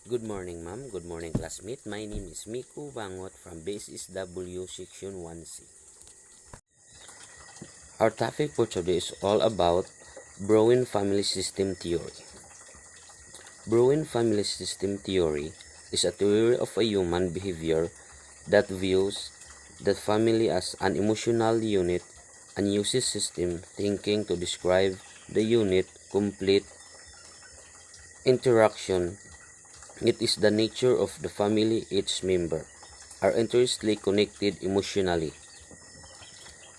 Good morning, ma'am. Good morning, classmate. My name is Miku Bangot from Basis W Section 1C. Our topic for today is all about Bowen family system theory. Bowen family system theory is a theory of a human behavior that views the family as an emotional unit and uses system thinking to describe the unit complete interaction. It is the nature of the family each member are intrinsically connected emotionally.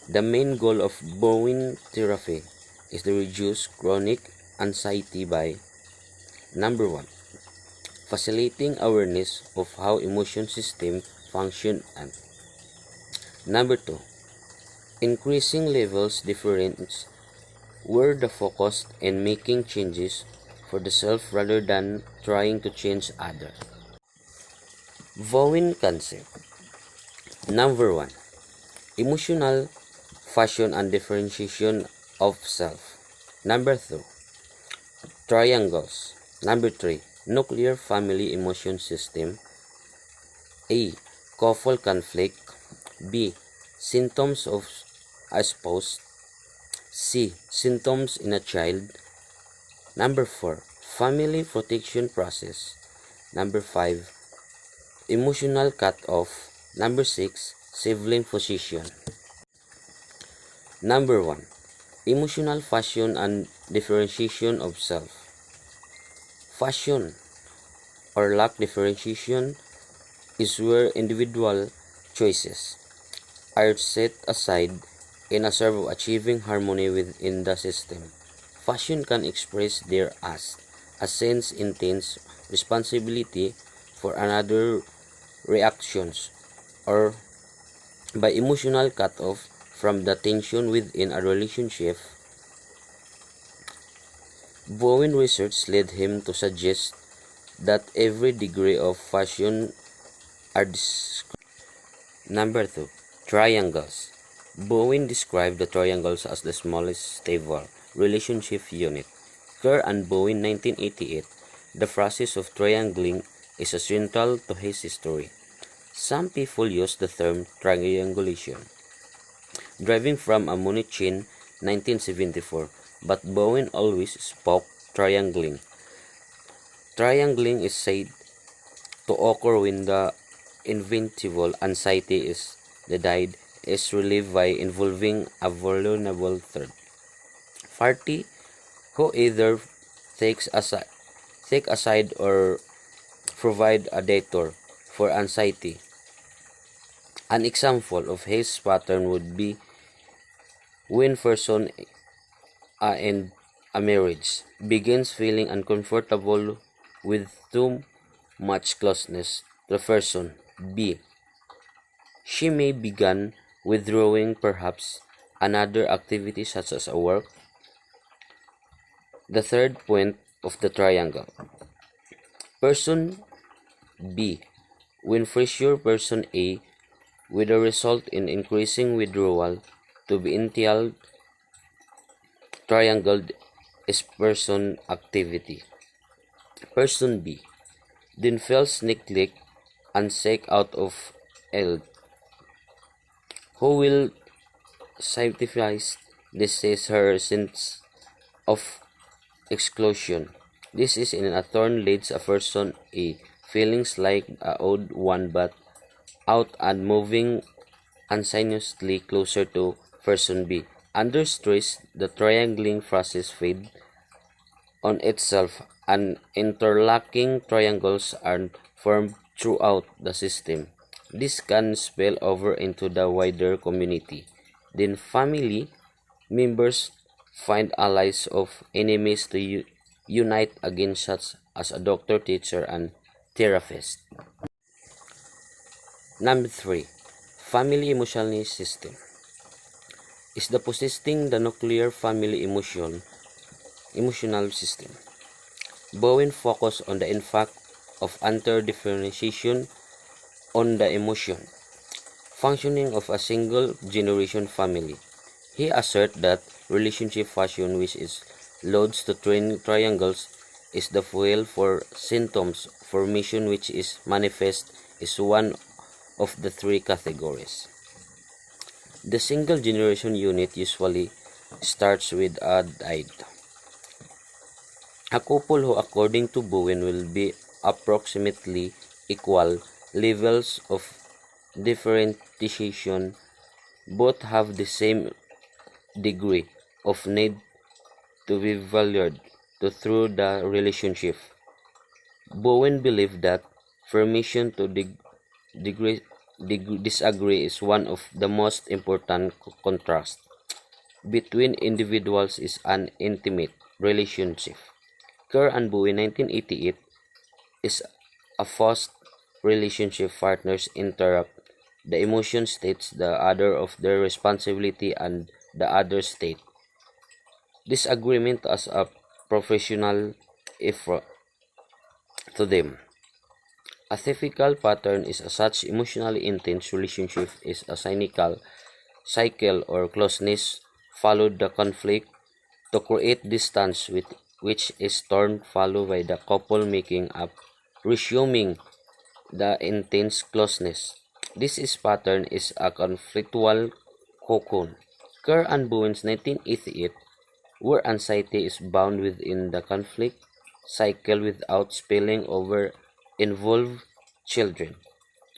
The main goal of Bowen therapy is to reduce chronic anxiety by number 1. Facilitating awareness of how emotion system function and number 2. Increasing levels difference where the focus in making changes for the self rather than trying to change others. Bowen concept. Number 1. Emotional fashion and differentiation of self. Number 2. Triangles. Number 3. Nuclear family emotion system. A. Couple conflict. B. Symptoms of a spouse. C. Symptoms in a child. Number 4. Family protection process. Number 5. Emotional cut-off. Number 6. Sibling position. Number 1. Emotional fashion and differentiation of self. Fashion or lack differentiation is where individual choices are set aside in a serve of achieving harmony within the system. Fashion can express there as a sense intense responsibility for another reactions or by emotional cut-off from the tension within a relationship. Bowen research led him to suggest that every degree of fashion are Number 2. Triangles. Bowen described the triangles as the smallest stable relationship unit. Kerr and Bowen 1988. The process of triangling is central to his history. Some people use the term triangulation, driving from a Munich 1974, but Bowen always spoke triangling. Triangling is said to occur when the inevitable anxiety is relieved by involving a vulnerable third party who either take aside or provide a detour for anxiety. An example of his pattern would be when person in a marriage begins feeling uncomfortable with too much closeness to the person B. She may begin withdrawing perhaps another activity such as a work. The third point of the triangle. Person B. When pressure person A with a result in increasing withdrawal to be entailed triangled is person activity. Person B then feels neglect and seek out of L, who will satisfy this her sense of exclusion. This is in a turn leads a person A feelings like a odd one but out and moving anxiously closer to person B. Under stress, the triangling process feeds on itself and interlocking triangles are formed throughout the system. This can spill over into the wider community. Then family members find allies of enemies to unite against such as a doctor, teacher, and therapist. Number 3. Family emotional system is the possessing the nuclear family emotional system. Bowen focused on the impact of interdifferentiation on the emotion functioning of a single generation family. He asserted that relationship fashion which is loads to triangles is the fuel for symptoms formation, which is manifest, is one of the three categories. The single generation unit usually starts with a died. A couple who, according to Bowen, will be approximately equal levels of differentiation, both have the same degree of need to be valued to through the relationship. Bowen believed that permission to disagree is one of the most important contrasts between individuals is an intimate relationship. Kerr and Bowen 1988 is a forced relationship. Partners interrupt the emotion states the other of their responsibility and the other state disagreement as a professional effort to them. A typical pattern is such emotionally intense relationship is a cycle or closeness followed the conflict to create distance with which is torn followed by the couple making up resuming the intense closeness. This is pattern is a conflictual cocoon. Kerr and Bowen's 1988 where anxiety is bound within the conflict cycle without spilling over involve children.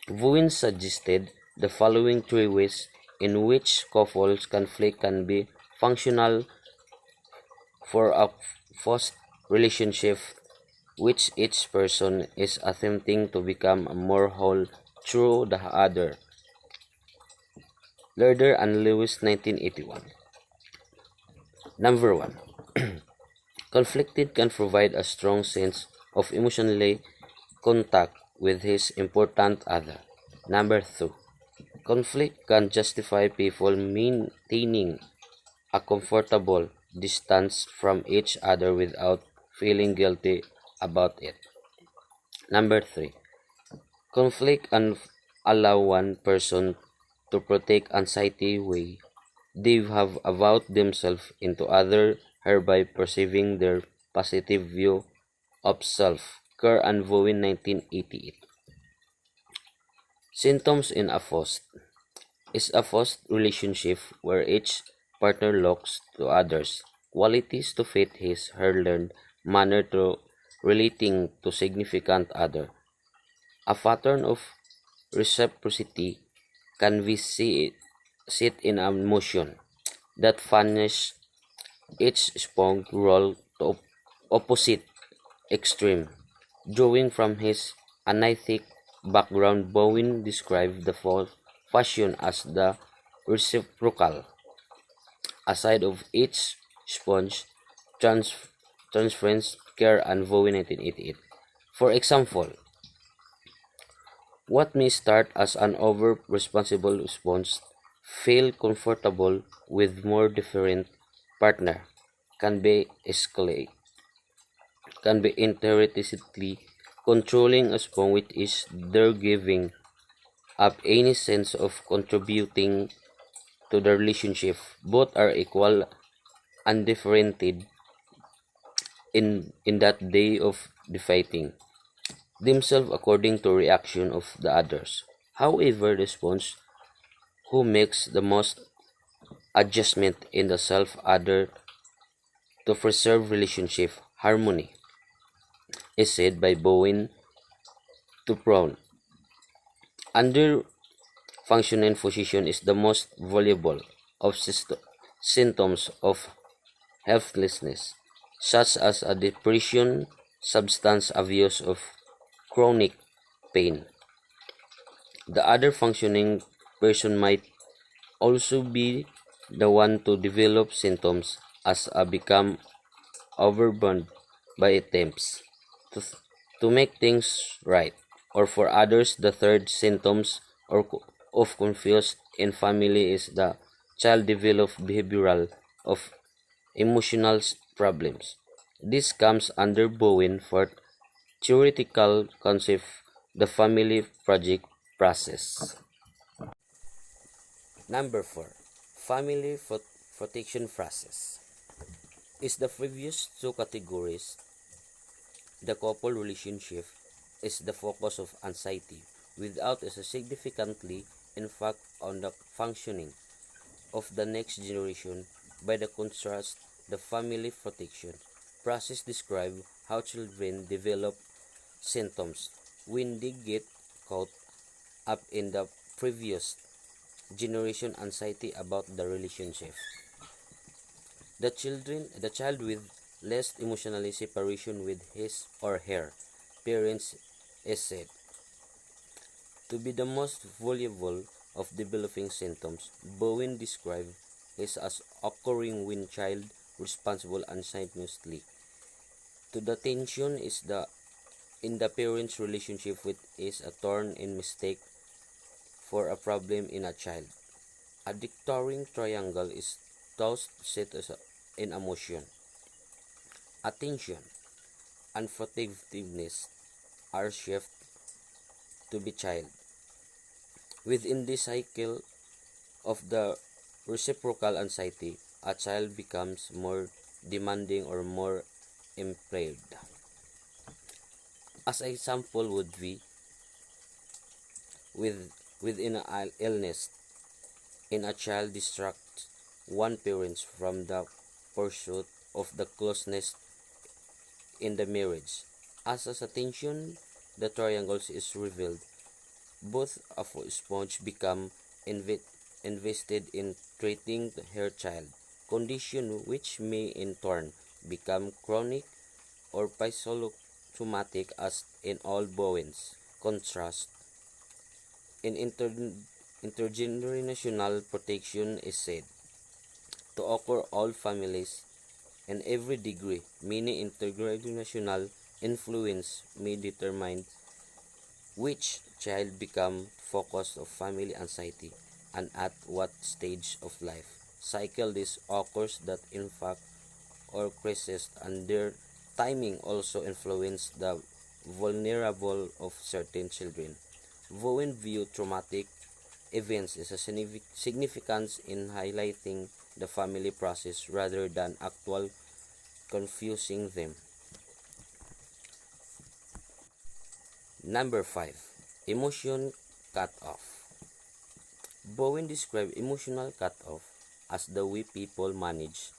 Bowen suggested the following three ways in which couples conflict can be functional for a forced relationship which each person is attempting to become more whole through the other. Lerder and Lewis 1981. Number 1. Conflicted can provide a strong sense of emotionally contact with his important other. Number 2. Conflict can justify people maintaining a comfortable distance from each other without feeling guilty about it. Number 3. Conflict can allow one person to protect anxiety way they have about themselves into other, hereby perceiving their positive view of self. Kerr and Bowen 1988. Symptoms in a forced is a forced relationship where each partner looks to others qualities to fit his/her learned manner to relating to significant other. A pattern of reciprocity can be set in a motion that furnish each spoke role to opposite extreme. Drawing from his analytic background, Bowen described the fashion as the reciprocal, a side of each sponge trans- transference care and Bowen 1988. For example, what may start as an over-responsible response feel comfortable with more different partner can be escalate can be intrinsically controlling as upon which is their giving up any sense of contributing to the relationship. Both are equal and differentiated in that day of defeating themselves according to reaction of the others. However, response who makes the most adjustment in the self other to preserve relationship harmony is said by Bowen to Brown. Under functioning position is the most valuable of symptoms of helplessness, such as a depression, substance abuse, of chronic pain. The other functioning person might also be the one to develop symptoms as a become overburdened by attempts to make things right, or for others the third symptoms or of confused in family is the child develop behavioral of emotional problems. This comes under Bowen for theoretical concept the family project process. Number 4. Family protection process is the previous two categories the couple relationship is the focus of anxiety, without a significantly impact on the functioning of the next generation. By the contrast, the family protection process describes how children develop symptoms when they get caught up in the previous generation anxiety about the relationship. The child with less emotionally separation with his or her parents is said to be the most vulnerable of developing symptoms. Bowen described this as occurring when child responsible simultaneously to the tension is the in the parent's relationship with is a turn in mistake for a problem in a child. A dictating triangle is thus set as in a motion. Attention and protectiveness are shifted to be child. Within this cycle of the reciprocal anxiety, a child becomes more demanding or more impaired. As an example would be within an illness in a child distracts one parent from the pursuit of the closeness in the marriage. As a tension the triangles is revealed, both of sponge become invested in treating her child, condition which may in turn become chronic or psychosomatic as in all Bowen's contrast. In intergenerational protection is said to occur all families in every degree. Many intergenerational influence may determine which child become focus of family anxiety and at what stage of life cycle this occurs that in fact or crisis and their timing also influence the vulnerable of certain children. Bowen viewed traumatic events as a significance in highlighting the family process rather than actual confusing them. Number 5. Emotion cut-off. Bowen described emotional cut-off as the way people manage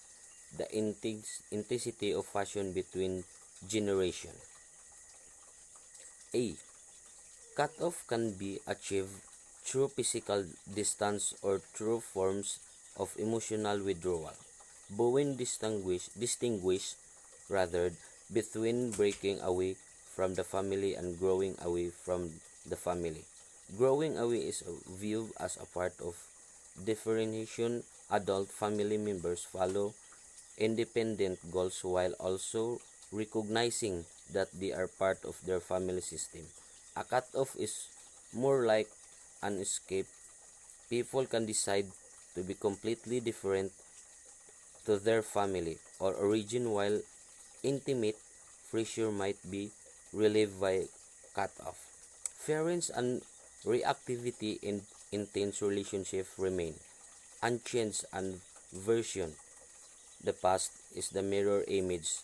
the intensity of passion between generations. A. Cut-off can be achieved through physical distance or through forms of emotional withdrawal. Bowen distinguished rather between breaking away from the family and growing away from the family. Growing away is viewed as a part of differentiation. Adult family members follow independent goals while also recognizing that they are part of their family system. A cut-off is more like an escape. People can decide to be completely different to their family or origin while intimate pressure might be relieved by cut-off. Feelings and reactivity in intense relationship remain unchanged and version. The past is the mirror image,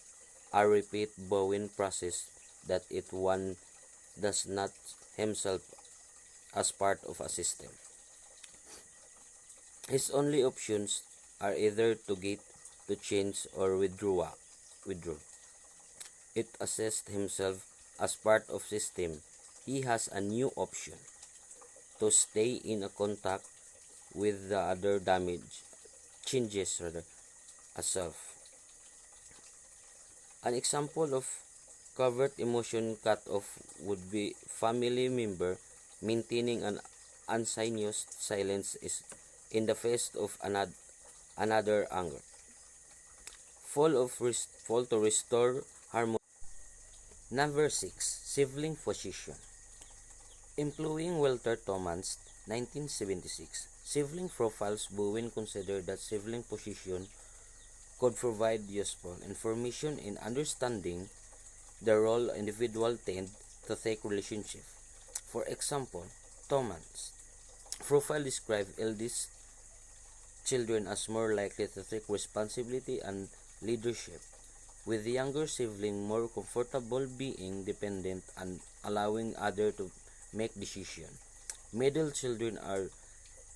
a repeat Bowen process that it one does not himself as part of a system. His only options are either to get to change or withdraw. It assessed himself as part of system. He has a new option to stay in a contact with the other changes a self. An example of covert emotion cut-off would be family member maintaining an unsinuous silence is in the face of another anger. Fall to restore harmony. Number 6. Sibling position. Employing Walter Thomas, 1976, sibling profiles, Bowen considered that sibling position could provide useful information in understanding the role individuals tend to take relationship. For example, Thomas' profile described eldest children as more likely to take responsibility and leadership, with the younger sibling more comfortable being dependent and allowing others to make decisions. Middle children are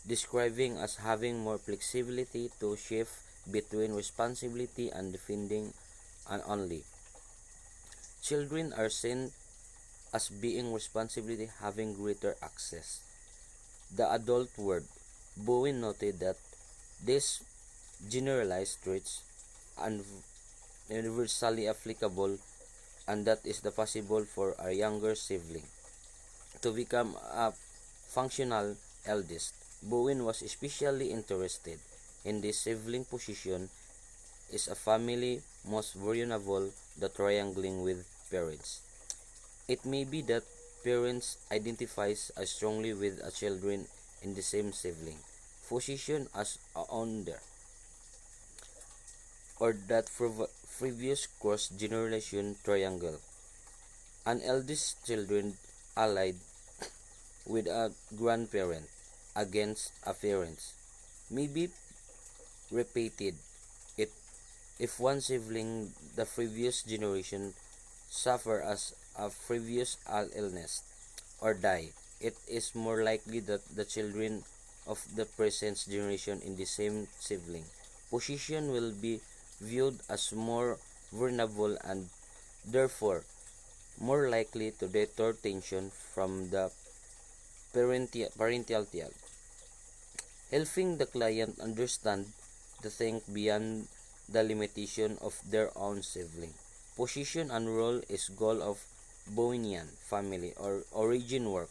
describing as having more flexibility to shift between responsibility and defending and only. Children are seen as being responsibility having greater access. The adult world. Bowen noted that these generalized traits are universally applicable and that is the possible for a younger sibling to become a functional eldest. Bowen was especially interested in the sibling position is a family most vulnerable the triangling with parents. It may be that parents identifies as strongly with a children in the same sibling position as a owner, or that previous cross generation triangle. An eldest children allied with a grandparent against a parent may be repeated it if one sibling the previous generation suffer as a previous illness or die. It is more likely that the children of the present generation in the same sibling position will be viewed as more vulnerable and therefore more likely to deter tension from the parental tiag, helping the client understand the think beyond the limitation of their own sibling. Position and role is goal of Bowenian family or origin work.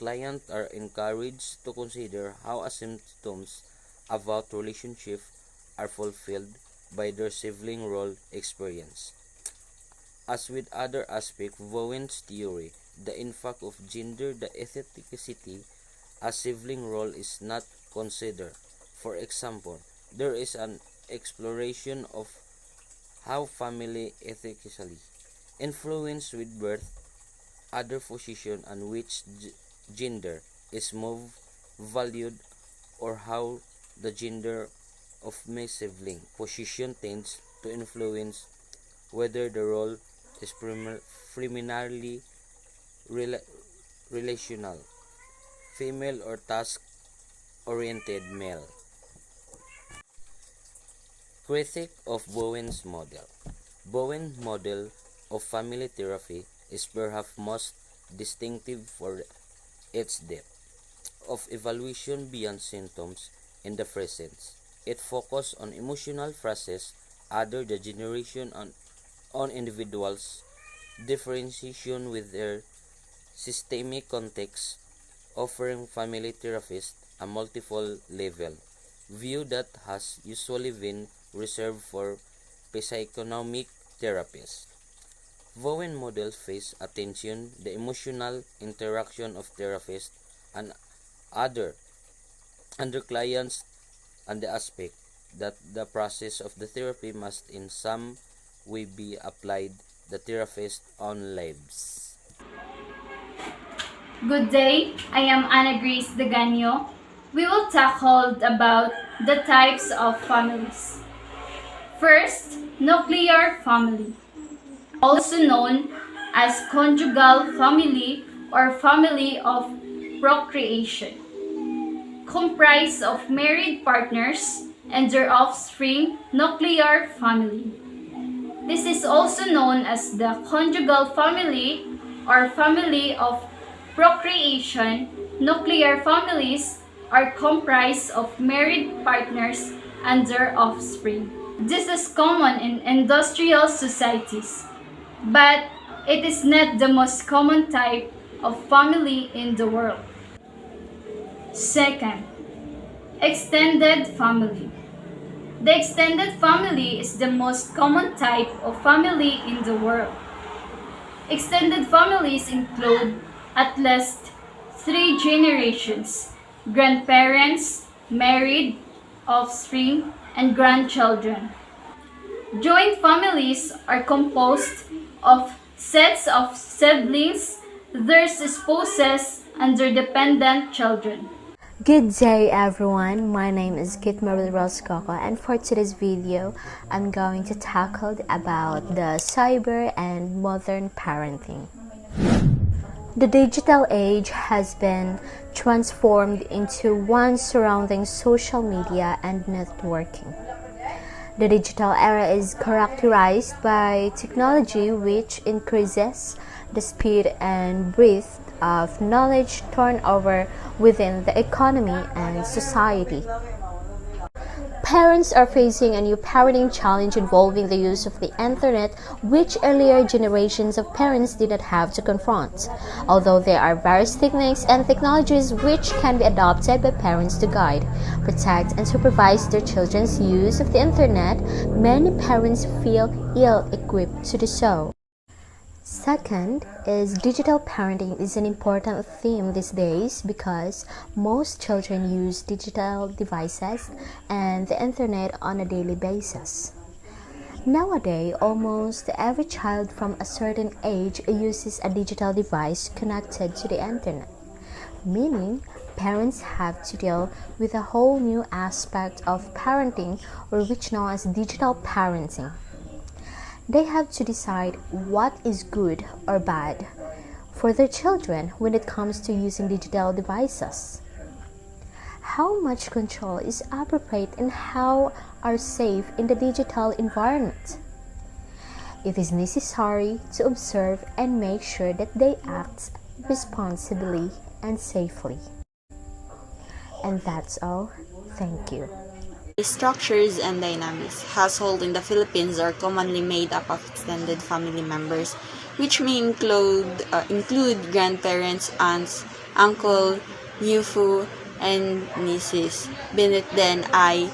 Clients are encouraged to consider how symptoms about relationship are fulfilled by their sibling role experience. As with other aspects of Bowen's theory, the impact of gender, the ethnicity, a sibling role is not considered. For example, there is an exploration of how family ethically influence with birth, other position, and which gender is more valued, or how the gender of my sibling position tends to influence whether the role is primarily rela- relational, female or task-oriented male. Critique of Bowen's model. Bowen's model of family therapy is perhaps most distinctive for its depth of evaluation beyond symptoms in the present. It focuses on emotional process other the generation on individuals' differentiation with their systemic context, offering family therapists a multiple level view that has usually been reserved for psychonomic therapists. Bowen model pays attention the emotional interaction of therapists and other under clients and the aspect that the process of the therapy must in some way be applied the therapist's own lives. Good day, I am Ana Grace Deganyo. We will tackle about the types of families. First, nuclear family, also known as conjugal family or family of procreation, comprised of married partners and their offspring, nuclear family. This is also known as the conjugal family or family of procreation. Nuclear families are comprised of married partners and their offspring. This is common in industrial societies, but it is not the most common type of family in the world. Second, extended family. The extended family is the most common type of family in the world. Extended families include at least 3 generations: grandparents, married, offspring, and grandchildren. Joint families are composed of sets of siblings, their spouses, and their dependent children. Good day everyone, my name is Kit Marie Rose Coco, and for today's video, I'm going to tackle about the cyber and modern parenting. The digital age has been transformed into one surrounding social media and networking. The digital era is characterized by technology which increases the speed and breadth of knowledge turnover within the economy and society. Parents are facing a new parenting challenge involving the use of the internet, which earlier generations of parents did not have to confront. Although there are various techniques and technologies which can be adopted by parents to guide, protect, and supervise their children's use of the internet, many parents feel ill-equipped to do so. Second is digital parenting is an important theme these days because most children use digital devices and the internet on a daily basis. Nowadays, almost every child from a certain age uses a digital device connected to the internet, meaning parents have to deal with a whole new aspect of parenting, or which known as digital parenting. They have to decide what is good or bad for their children when it comes to using digital devices. How much control is appropriate and how are safe in the digital environment? It is necessary to observe and make sure that they act responsibly and safely. And that's all. Thank you. Structures and dynamics. Household in the Philippines are commonly made up of extended family members, which may include grandparents, aunts, uncle, nephew, and nieces. Beneath then ay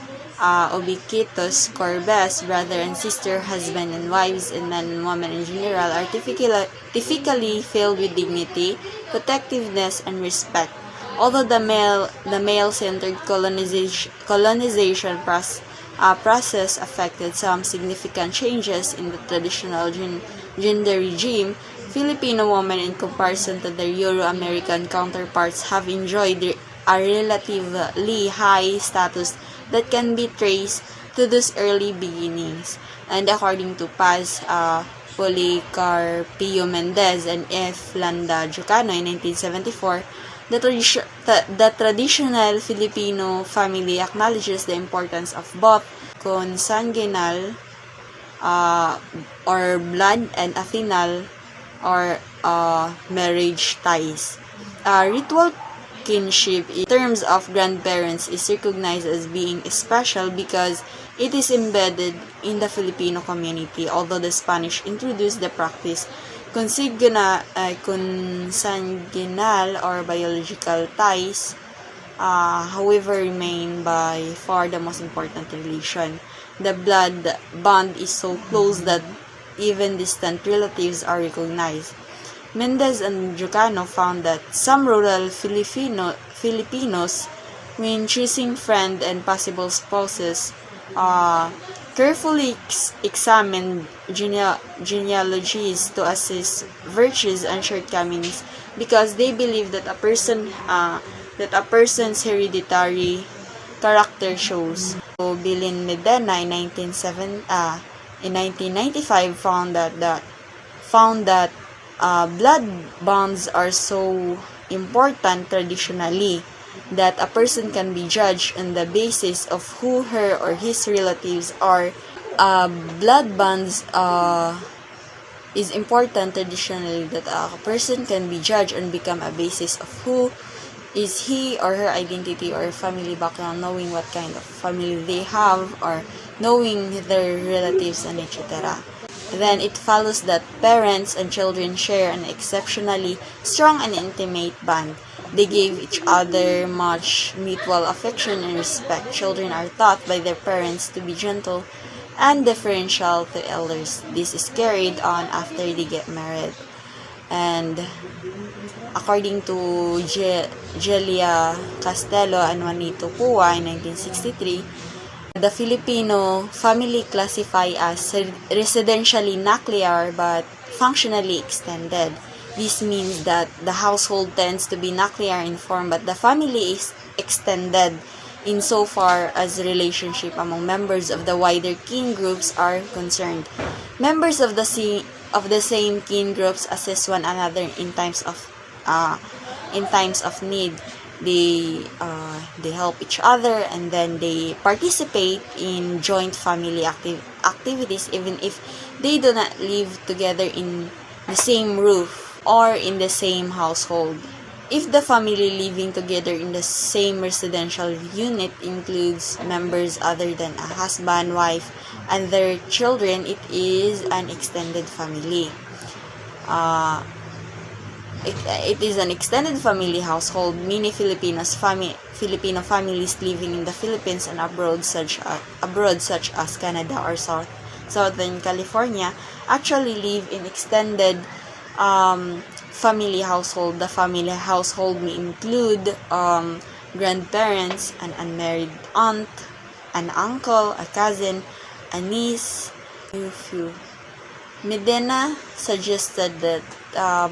ubiquitous core best, brother and sister, husband and wives, and men and women in general are typically filled with dignity, protectiveness, and respect. Although the male-centered colonization process affected some significant changes in the traditional gender regime, Filipino women, in comparison to their Euro-American counterparts, have enjoyed a relatively high status that can be traced to those early beginnings. And according to Paz Policarpio Mendez and F. Landa Jucano in 1974, the traditional Filipino family acknowledges the importance of both consanguineal or blood and affinal or marriage ties. Ritual kinship in terms of grandparents is recognized as being special because it is embedded in the Filipino community, although the Spanish introduced the practice. Consanguineal or biological ties, however, remain by far the most important relation. The blood bond is so close that even distant relatives are recognized. Mendez and Jucano found that some rural Filipinos, when choosing friend and possible spouses, carefully examined genealogies to assess virtues and shortcomings because they believe that a person's hereditary character shows. So, Bilin Medina in 1995 found that blood bonds are so important traditionally that a person can be judged on the basis of who her or his relatives are. Blood bonds is important traditionally that a person can be judged and become a basis of who is he or her identity or family background, knowing what kind of family they have or knowing their relatives and etc. Then it follows that parents and children share an exceptionally strong and intimate bond. They give each other much mutual affection and respect. Children are taught by their parents to be gentle and deferential to elders. This is carried on after they get married. And according to Gelia Castelo and Juanito Pua in 1963, the Filipino family classify as residentially nuclear but functionally extended. This means that the household tends to be nuclear in form, but the family is extended insofar as relationship among members of the wider kin groups are concerned. Members of the same kin groups assist one another in times of need. They help each other, and then they participate in joint family activities even if they do not live together in the same roof or in the same household. If the family living together in the same residential unit includes members other than a husband, wife, and their children, it is an extended family. It is an extended family household. Many Filipino families living in the Philippines and abroad, such as Canada or Southern California, actually live in extended family household. The family household may include grandparents, an unmarried aunt, an uncle, a cousin, a niece, nephew. Medina suggested that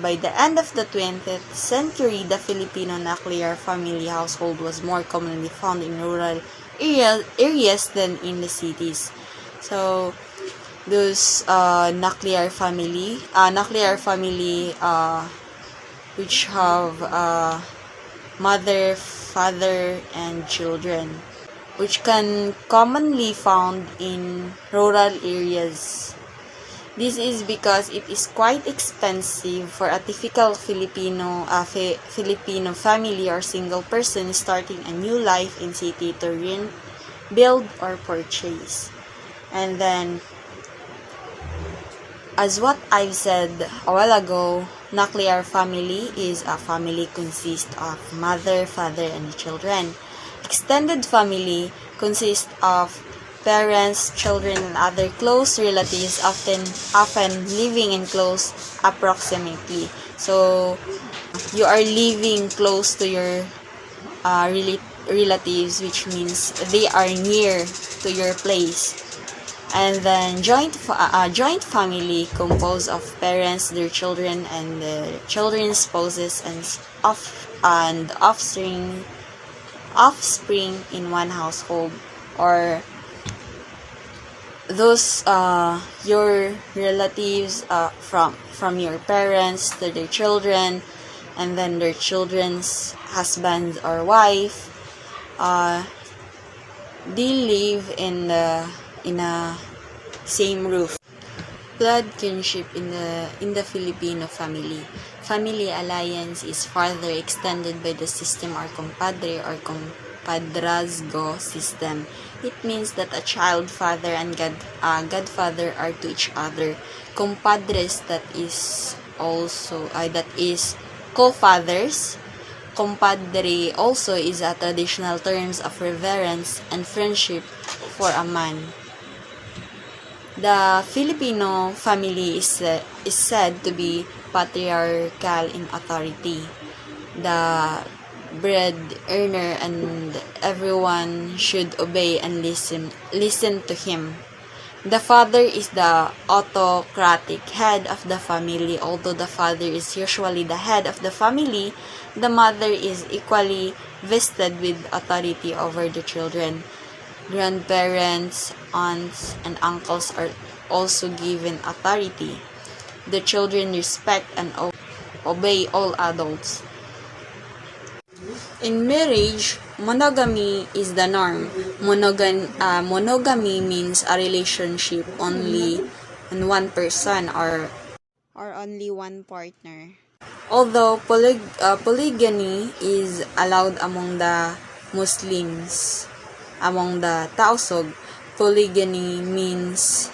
by the end of the 20th century, the Filipino nuclear family household was more commonly found in rural areas than in the cities. So, those nuclear family which have mother, father, and children, which can commonly found in rural areas. This is because it is quite expensive for a typical Filipino family or single person starting a new life in city to rent, build, or purchase. And then, as what I've said a while ago, nuclear family is a family consists of mother, father, and children. Extended family consists of parents, children, and other close relatives, often living in close proximity. So, you are living close to your relatives, which means they are near to your place. And then joint family composed of parents, their children, and the children's spouses and offspring in one household, or those your relatives from your parents to their children, and then their children's husband or wife. They live in a same roof. Blood kinship in the Filipino family. Family alliance is further extended by the system or compadre or compadrazgo system. It means that a child father and godfather are to each other. Compadres, that is co-fathers. Compadre also is a traditional terms of reverence and friendship for a man. The Filipino family is said to be patriarchal in authority. The bread-earner and everyone should obey and listen to him. The father is the autocratic head of the family. Although the father is usually the head of the family, the mother is equally vested with authority over the children. Grandparents, aunts, and uncles are also given authority. The children respect and obey all adults. In marriage, monogamy is the norm. Monogamy means a relationship only in one person or only one partner. Although polygyny is allowed among the Muslims, among the Tausug, polygyny means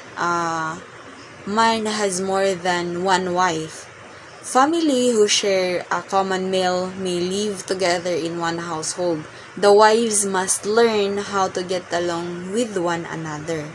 man has more than one wife. Family who share a common meal may live together in one household. The wives must learn how to get along with one another.